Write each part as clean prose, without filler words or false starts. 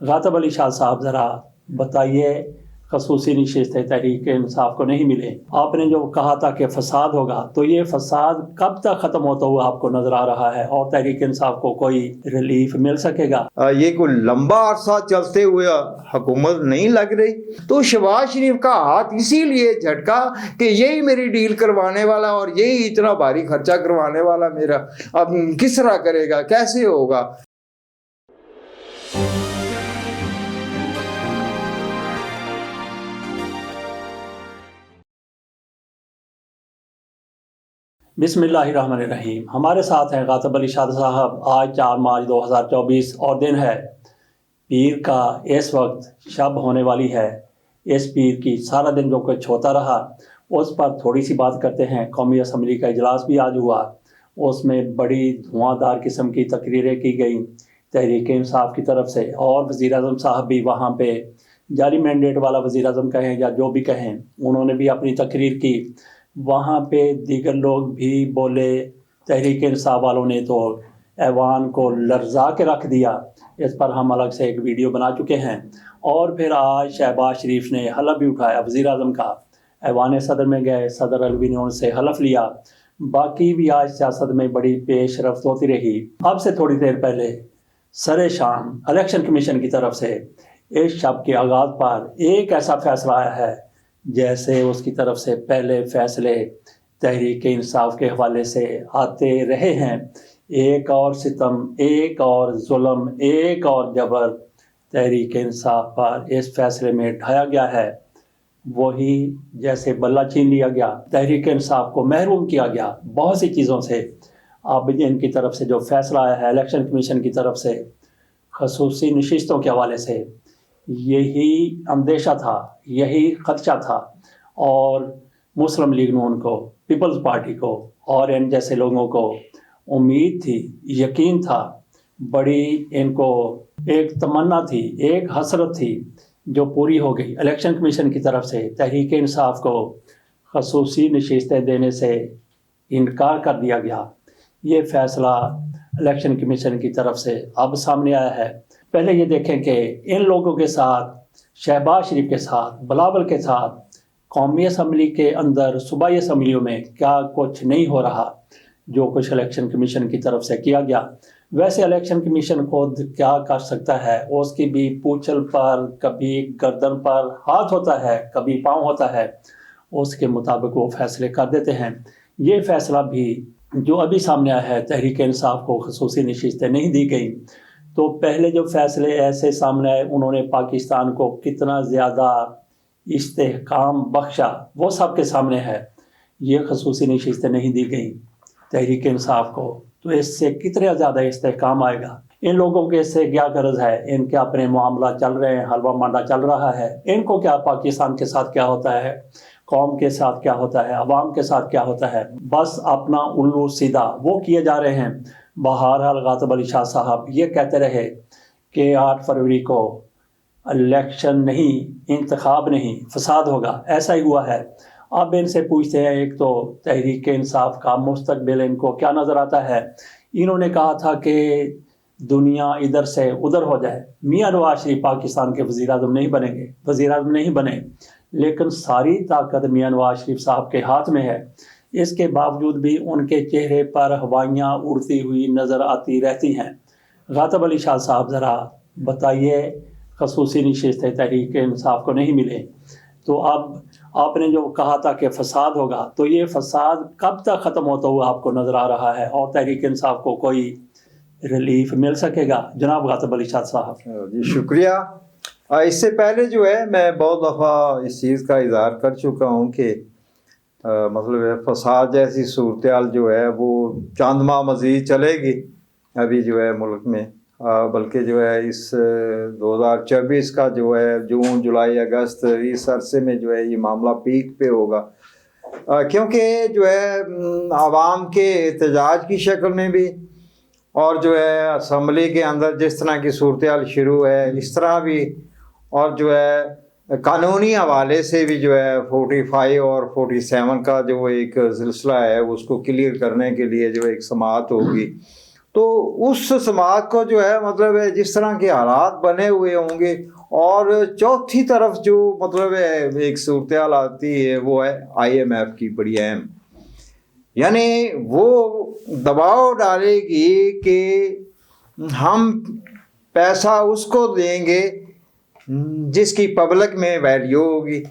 غاطب علی شاہ صاحب ذرا بتائیے، خصوصی نشستیں تحریک انصاف کو نہیں ملے، آپ نے جو کہا تھا کہ فساد ہوگا، تو یہ فساد کب تک ختم ہوتا ہوا آپ کو نظر آ رہا ہے اور تحریک انصاف کو کوئی ریلیف مل سکے گا؟ یہ کوئی لمبا عرصہ چلتے ہوئے حکومت نہیں لگ رہی، تو شہباز شریف کا ہاتھ اسی لیے جھٹکا کہ یہی میری ڈیل کروانے والا اور یہی اتنا بھاری خرچہ کروانے والا میرا، اب کس طرح کرے گا، کیسے ہوگا؟ بسم اللہ الرحمن الرحیم۔ ہمارے ساتھ ہیں غاطب علی شاہ صاحب۔ آج 4 مارچ 2024 اور دن ہے پیر کا۔ اس وقت شب ہونے والی ہے۔ اس پیر کی سارا دن جو کچھ ہوتا رہا اس پر تھوڑی سی بات کرتے ہیں۔ قومی اسمبلی کا اجلاس بھی آج ہوا، اس میں بڑی دھواں دار قسم کی تقریریں کی گئیں تحریک انصاف کی طرف سے، اور وزیر اعظم صاحب بھی وہاں پہ جعلی مینڈیٹ والا وزیر اعظم کہیں یا جو بھی کہیں، انہوں نے بھی اپنی تقریر کی۔ وہاں پہ دیگر لوگ بھی بولے، تحریک انصاف والوں نے تو ایوان کو لرزا کے رکھ دیا۔ اس پر ہم الگ سے ایک ویڈیو بنا چکے ہیں۔ اور پھر آج شہباز شریف نے حلف بھی اٹھایا وزیر اعظم کا، ایوان صدر میں گئے، صدر علوی نے ان سے حلف لیا۔ باقی بھی آج سیاست میں بڑی پیش رفت ہوتی رہی۔ اب سے تھوڑی دیر پہلے سر شام الیکشن کمیشن کی طرف سے اس شب کے آغاز پر ایک ایسا فیصلہ آیا ہے جیسے اس کی طرف سے پہلے فیصلے تحریک انصاف کے حوالے سے آتے رہے ہیں۔ ایک اور ستم، ایک اور ظلم، ایک اور جبر تحریک انصاف پر اس فیصلے میں ڈھایا گیا ہے، وہی جیسے بلہ چھین لیا گیا، تحریک انصاف کو محروم کیا گیا بہت سی چیزوں سے۔ اب ان کی طرف سے جو فیصلہ آیا ہے الیکشن کمیشن کی طرف سے خصوصی نشستوں کے حوالے سے، یہی اندیشہ تھا، یہی خدشہ تھا، اور مسلم لیگ نون کو، پیپلز پارٹی کو اور ان جیسے لوگوں کو امید تھی، یقین تھا، بڑی ان کو ایک تمنا تھی، ایک حسرت تھی جو پوری ہو گئی۔ الیکشن کمیشن کی طرف سے تحریک انصاف کو خصوصی نشستیں دینے سے انکار کر دیا گیا۔ یہ فیصلہ الیکشن کمیشن کی طرف سے اب سامنے آیا ہے۔ پہلے یہ دیکھیں کہ ان لوگوں کے ساتھ، شہباز شریف کے ساتھ، بلاول کے ساتھ قومی اسمبلی کے اندر صوبائی اسمبلیوں میں کیا کچھ نہیں ہو رہا جو کچھ الیکشن کمیشن کی طرف سے کیا گیا۔ ویسے الیکشن کمیشن خود کیا کر سکتا ہے، اس کی بھی پوچھل پر کبھی گردن پر ہاتھ ہوتا ہے، کبھی پاؤں ہوتا ہے، اس کے مطابق وہ فیصلے کر دیتے ہیں۔ یہ فیصلہ بھی جو ابھی سامنے آیا ہے، تحریک انصاف کو خصوصی نشستیں نہیں دی گئیں، تو پہلے جو فیصلے ایسے سامنے آئے انہوں نے پاکستان کو کتنا زیادہ استحکام بخشا وہ سب کے سامنے ہے۔ یہ خصوصی نشستیں نہیں دی گئیں تحریک انصاف کو، تو اس سے کتنا زیادہ استحکام آئے گا۔ ان لوگوں کے اس سے کیا غرض ہے؟ ان کے اپنے معاملات چل رہے ہیں، حلوہ مانڈا چل رہا ہے، ان کو کیا پاکستان کے ساتھ کیا ہوتا ہے، قوم کے ساتھ کیا ہوتا ہے، عوام کے ساتھ کیا ہوتا ہے، بس اپنا الو سیدھا وہ کیے جا رہے ہیں۔ بہرحال غاطب علی شاہ صاحب یہ کہتے رہے کہ 8 فروری کو الیکشن نہیں، انتخاب نہیں، فساد ہوگا، ایسا ہی ہوا ہے۔ اب ان سے پوچھتے ہیں، ایک تو تحریک انصاف کا مستقبل ان کو کیا نظر آتا ہے؟ انہوں نے کہا تھا کہ دنیا ادھر سے ادھر ہو جائے، میاں نواز شریف پاکستان کے وزیر اعظم نہیں بنیں گے، وزیر اعظم نہیں بنے، لیکن ساری طاقت میاں نواز شریف صاحب کے ہاتھ میں ہے۔ اس کے باوجود بھی ان کے چہرے پر ہوائیاں اڑتی ہوئی نظر آتی رہتی ہیں۔ غاطب علی شاہ صاحب ذرا بتائیے، خصوصی نشستیں تحریک انصاف کو نہیں ملے، تو اب آپ نے جو کہا تھا کہ فساد ہوگا، تو یہ فساد کب تک ختم ہوتا ہوا آپ کو نظر آ رہا ہے اور تحریک انصاف کو کوئی ریلیف مل سکے گا؟ جناب غاطب علی شاہ صاحب جی شکریہ۔ اس سے پہلے جو ہے میں بہت دفعہ اس چیز کا اظہار کر چکا ہوں کہ مطلب فساد جیسی صورتحال جو ہے وہ چند ماہ مزید چلے گی ابھی جو ہے ملک میں، بلکہ جو ہے اس 2024 کا جو ہے جون، جولائی، اگست، اس عرصے میں جو ہے یہ معاملہ پیک پہ ہوگا، کیونکہ جو ہے عوام کے احتجاج کی شکل میں بھی، اور جو ہے اسمبلی کے اندر جس طرح کی صورتحال شروع ہے اس طرح بھی، اور جو ہے قانونی حوالے سے بھی جو ہے 45 اور 47 کا جو ایک سلسلہ ہے اس کو کلیئر کرنے کے لیے جو ایک سماعت ہوگی، تو اس سماج کو جو ہے مطلب ہے جس طرح کے حالات بنے ہوئے ہوں گے. اور چوتھی طرف جو مطلب ہے ایک صورتحال آتی ہے وہ ہے IMF کی بڑی اہم. یعنی وہ دباؤ ڈالے گی کہ ہم پیسہ اس کو دیں گے جس کی پبلک میں ویلیو ہوگی.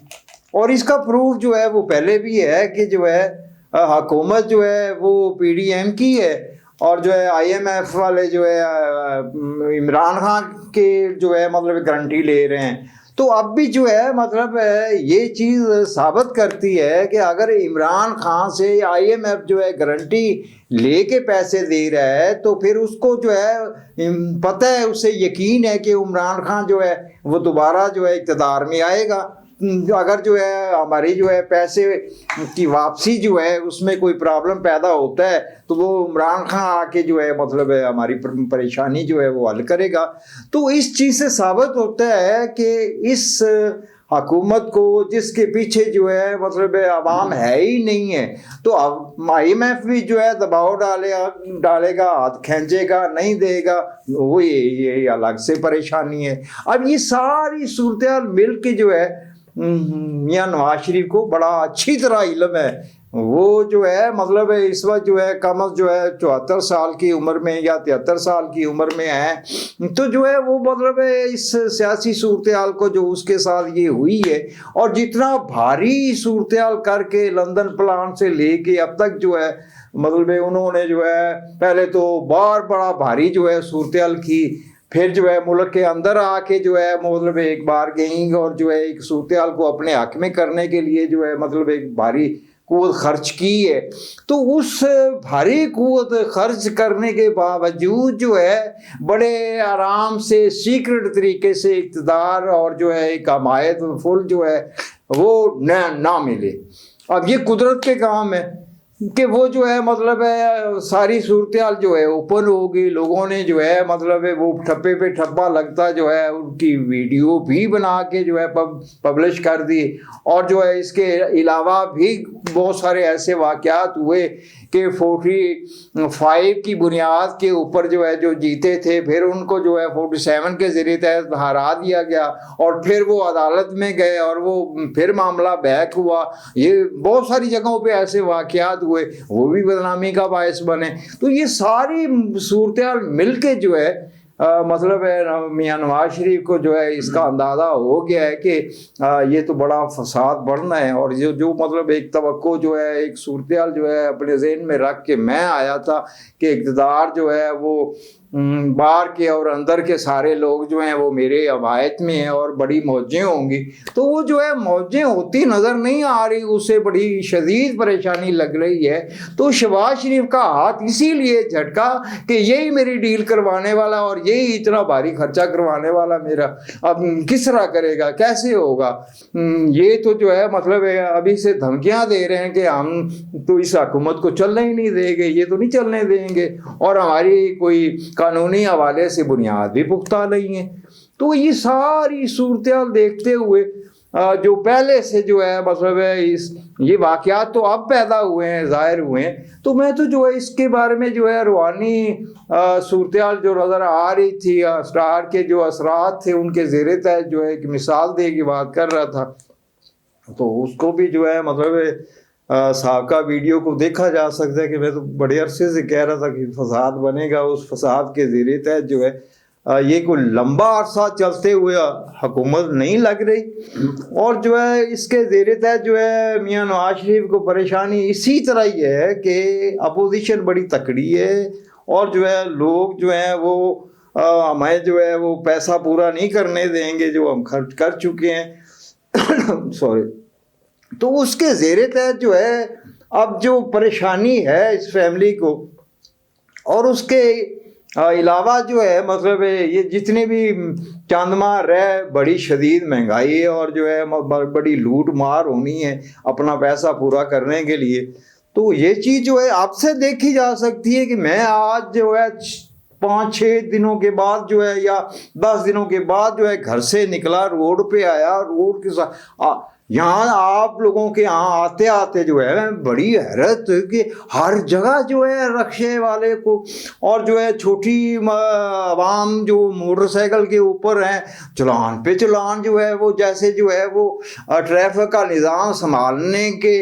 اور اس کا پروف جو ہے وہ پہلے بھی ہے کہ جو ہے حکومت جو ہے وہ PDM کی ہے اور جو ہے IMF والے جو ہے عمران خان کے جو ہے مطلب گارنٹی لے رہے ہیں. تو اب بھی جو ہے مطلب یہ چیز ثابت کرتی ہے کہ اگر عمران خان سے IMF جو ہے گارنٹی لے کے پیسے دے رہا ہے تو پھر اس کو جو ہے پتہ ہے, اسے یقین ہے کہ عمران خان جو ہے وہ دوبارہ جو ہے اقتدار میں آئے گا. اگر جو ہے ہماری جو ہے پیسے کی واپسی جو ہے اس میں کوئی پرابلم پیدا ہوتا ہے تو وہ عمران خان آ کے جو ہے مطلب ہے ہماری پریشانی جو ہے وہ حل کرے گا. تو اس چیز سے ثابت ہوتا ہے کہ اس حکومت کو جس کے پیچھے جو ہے مطلب عوام ہے ہی نہیں ہے, تو اب IMF بھی جو ہے دباؤ ڈالے گا, ہاتھ کھینچے گا, نہیں دے گا, وہ یہ الگ سے پریشانی ہے. اب یہ ساری صورتحال مل کے جو ہے میاں نواز شریف کو بڑا اچھی طرح علم ہے. وہ جو ہے مطلب اس وقت جو ہے کم از جو ہے 74 سال کی عمر میں یا 73 سال کی عمر میں ہیں, تو جو ہے وہ مطلب اس سیاسی صورتحال کو جو اس کے ساتھ یہ ہوئی ہے اور جتنا بھاری صورتحال کر کے لندن پلان سے لے کے اب تک جو ہے مطلب انہوں نے جو ہے پہلے تو بڑا بھاری جو ہے صورتحال کی, پھر جو ہے ملک کے اندر آ کے جو ہے مطلب ایک بار گئیں اور جو ہے ایک صورتحال کو اپنے حق میں کرنے کے لیے جو ہے مطلب ایک بھاری قوت خرچ کی ہے. تو اس بھاری قوت خرچ کرنے کے باوجود جو ہے بڑے آرام سے سیکرٹ طریقے سے اقتدار اور جو ہے ایک حمایت فل جو ہے وہ نہ ملے. اب یہ قدرت کے کام ہے کہ وہ جو ہے مطلب ہے ساری صورتحال جو ہے اوپن ہوگی. لوگوں نے جو ہے مطلب ہے وہ ٹھپے پہ ٹھپا لگتا جو ہے ان کی ویڈیو بھی بنا کے جو ہے پبلش کر دی, اور جو ہے اس کے علاوہ بھی بہت سارے ایسے واقعات ہوئے کہ 45 کی بنیاد کے اوپر جو ہے جو جیتے تھے پھر ان کو جو ہے 47 کے ذریعے تحت ہرا دیا گیا اور پھر وہ عدالت میں گئے اور وہ پھر معاملہ بیک ہوا. یہ بہت ساری جگہوں پہ ایسے واقعات ہوئے, وہ بھی بدنامی کا باعث بنے. تو یہ ساری صورتحال مل کے جو ہے مطلب ہے میاں نواز شریف کو جو ہے اس کا اندازہ ہو گیا ہے کہ یہ تو بڑا فساد بڑھنا ہے. اور جو مطلب ایک توقع جو ہے ایک صورتحال جو ہے اپنے ذہن میں رکھ کے میں آیا تھا کہ اقتدار جو ہے وہ باہر کے اور اندر کے سارے لوگ جو ہیں وہ میرے حمایت میں ہیں اور بڑی موجیں ہوں گی, تو وہ جو ہے موجیں ہوتی نظر نہیں آ رہی, اسے بڑی شدید پریشانی لگ رہی ہے. تو شہباز شریف کا ہاتھ اسی لیے جھٹکا کہ یہی میری ڈیل کروانے والا اور یہی اتنا بھاری خرچہ کروانے والا میرا, اب کس طرح کرے گا, کیسے ہوگا. یہ تو جو ہے مطلب ابھی سے دھمکیاں دے رہے ہیں کہ ہم تو اس حکومت کو چلنے ہی نہیں دیں گے, یہ تو نہیں چلنے دیں گے, اور ہماری کوئی قانونی حوالے سے بنیاد بھی پختہ نہیں ہے. تو یہ ساری صورتحال دیکھتے ہوئے جو پہلے سے جو ہے مطلب ہے یہ واقعات تو اب پیدا ہوئے ہیں, ظاہر ہوئے ہیں, تو میں تو جو ہے اس کے بارے میں جو ہے روحانی صورتحال جو نظر آ رہی تھی, اسٹار کے جو اثرات تھے ان کے زیر تحت جو ہے ایک مثال دے کی بات کر رہا تھا. تو اس کو بھی جو ہے مطلب سابقہ ویڈیو کو دیکھا جا سکتا ہے کہ میں تو بڑے عرصے سے کہہ رہا تھا کہ فساد بنے گا, اس فساد کے زیر تحت جو ہے یہ کوئی لمبا عرصہ چلتے ہوئے حکومت نہیں لگ رہی, اور جو ہے اس کے زیر تحت جو ہے میاں نواز شریف کو پریشانی اسی طرح ہی ہے کہ اپوزیشن بڑی تکڑی ہے اور جو ہے لوگ جو ہیں وہ ہمیں جو ہے وہ پیسہ پورا نہیں کرنے دیں گے جو ہم خرچ کر چکے ہیں سوری. تو اس کے زیر تحت جو ہے اب جو پریشانی ہے اس فیملی کو, اور اس کے علاوہ جو ہے مطلب یہ جتنے بھی چند ماہ رہ بڑی شدید مہنگائی ہے اور جو ہے بڑی لوٹ مار ہونی ہے اپنا پیسہ پورا کرنے کے لیے. تو یہ چیز جو ہے آپ سے دیکھی جا سکتی ہے کہ میں آج جو ہے 5-6 دنوں کے بعد جو ہے یا 10 دنوں کے بعد جو ہے گھر سے نکلا, روڈ پہ آیا, روڈ کے ساتھ یہاں آپ لوگوں کے یہاں آتے آتے جو ہے بڑی حیرت کہ ہر جگہ جو ہے رکشے والے کو اور جو ہے چھوٹی عوام جو موٹر سائیکل کے اوپر ہیں چلان پہ چلان جو ہے وہ جیسے جو ہے وہ ٹریفک کا نظام سنبھالنے کے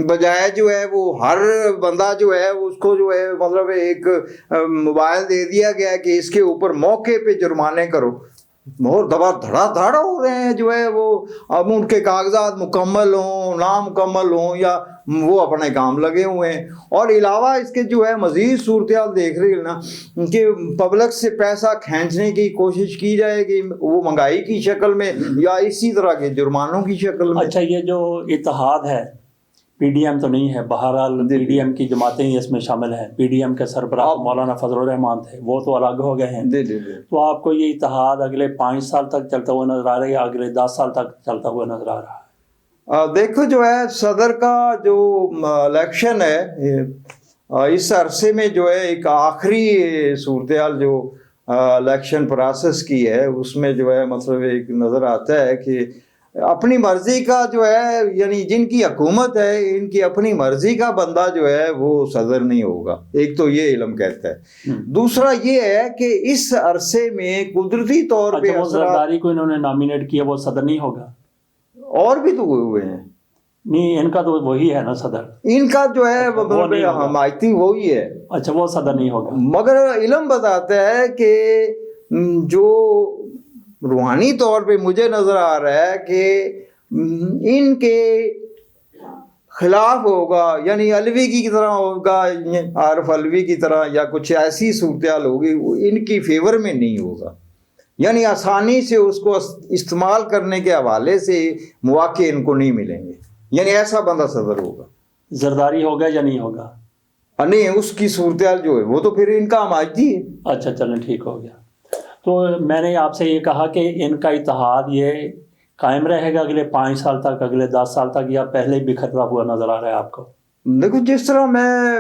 بجائے جو ہے وہ ہر بندہ جو ہے اس کو جو ہے مطلب ایک موبائل دے دیا گیا کہ اس کے اوپر موقع پہ جرمانے کرو، اور دبا دھڑا دھڑ ہو رہے ہیں جو ہے وہ، اب ان کے کاغذات مکمل ہوں نامکمل ہوں یا وہ اپنے کام لگے ہوئے ہیں۔ اور علاوہ اس کے جو ہے مزید صورتحال دیکھ رہی ہے نا کہ پبلک سے پیسہ کھینچنے کی کوشش کی جائے گی، وہ مہنگائی کی شکل میں یا اسی طرح کے جرمانوں کی شکل میں۔ اچھا، یہ جو اتحاد ہے پی ڈی ایم تو نہیں ہے، بہرحال پی ڈی ایم کی جماعتیں ہی اس میں شامل ہیں، پی ڈی ایم کے سربراہ مولانا فضل الرحمان تھے، وہ تو الگ ہو گئے ہیں، تو آپ کو یہ اتحاد اگلے 5 سال تک چلتا ہوا نظر آ رہا ہے یا اگلے 10 سال تک چلتا ہوا نظر آ رہا ہے؟ دیکھو جو ہے صدر کا جو الیکشن ہے اس عرصے میں جو ہے ایک آخری صورتحال جو الیکشن پروسیس کی ہے اس میں جو ہے مطلب ایک نظر آتا ہے کہ اپنی مرضی کا جو ہے یعنی جن کی حکومت ہے ان کی اپنی مرضی کا بندہ جو ہے وہ صدر نہیں ہوگا، ایک تو یہ علم کہتا ہے۔ دوسرا یہ ہے کہ اس عرصے میں قدرتی طور پہ زرداری کو انہوں نے نامینیٹ کیا، وہ صدر نہیں ہوگا؟ اور بھی تو ہوئے ہیں، نہیں ان کا تو وہی ہے نا صدر، ان کا جو ہے حمایتی وہی ہے۔ اچھا، وہ صدر نہیں ہوگا، مگر علم بتاتا ہے کہ جو روحانی طور پہ مجھے نظر آ رہا ہے کہ ان کے خلاف ہوگا، یعنی علوی کی طرح ہوگا، عارف علوی کی طرح یا کچھ ایسی صورتحال ہوگی، وہ ان کی فیور میں نہیں ہوگا، یعنی آسانی سے اس کو استعمال کرنے کے حوالے سے مواقع ان کو نہیں ملیں گے، یعنی ایسا بندہ صدر ہوگا۔ زرداری ہوگا یا نہیں ہوگا؟ نہیں، اس کی صورتحال جو ہے وہ تو پھر ان کا حمایتی ہے۔ اچھا چلیں، ٹھیک ہو گیا۔ تو میں نے آپ سے یہ کہا کہ ان کا اتحاد یہ قائم رہے گا اگلے 5 سال تک، اگلے 10 سال تک، یا پہلے ہی بکھرتا ہوا نظر آ رہا ہے آپ کو؟ دیکھو جس طرح میں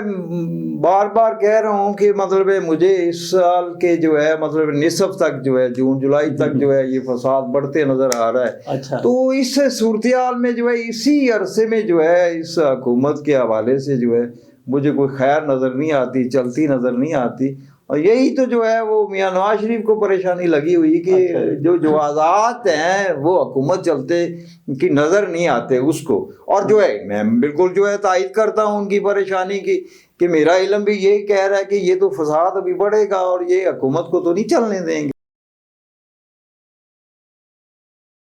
بار بار کہہ رہا ہوں کہ مطلب مجھے اس سال کے جو ہے مطلب نصف تک جو ہے جون جولائی تک جو ہے یہ فساد بڑھتے نظر آ رہا ہے۔ اچھا، تو اس صورتحال میں جو ہے اسی عرصے میں جو ہے اس حکومت کے حوالے سے جو ہے مجھے کوئی خیر نظر نہیں آتی، چلتی نظر نہیں آتی، اور یہی تو جو ہے وہ میاں نواز شریف کو پریشانی لگی ہوئی کہ جو جوازات ہیں وہ حکومت چلتے کی نظر نہیں آتے اس کو، اور جو ہے میں بالکل جو ہے تائید کرتا ہوں ان کی پریشانی کی کہ میرا علم بھی یہی کہہ رہا ہے کہ یہ تو فساد ابھی بڑھے گا اور یہ حکومت کو تو نہیں چلنے دیں گے۔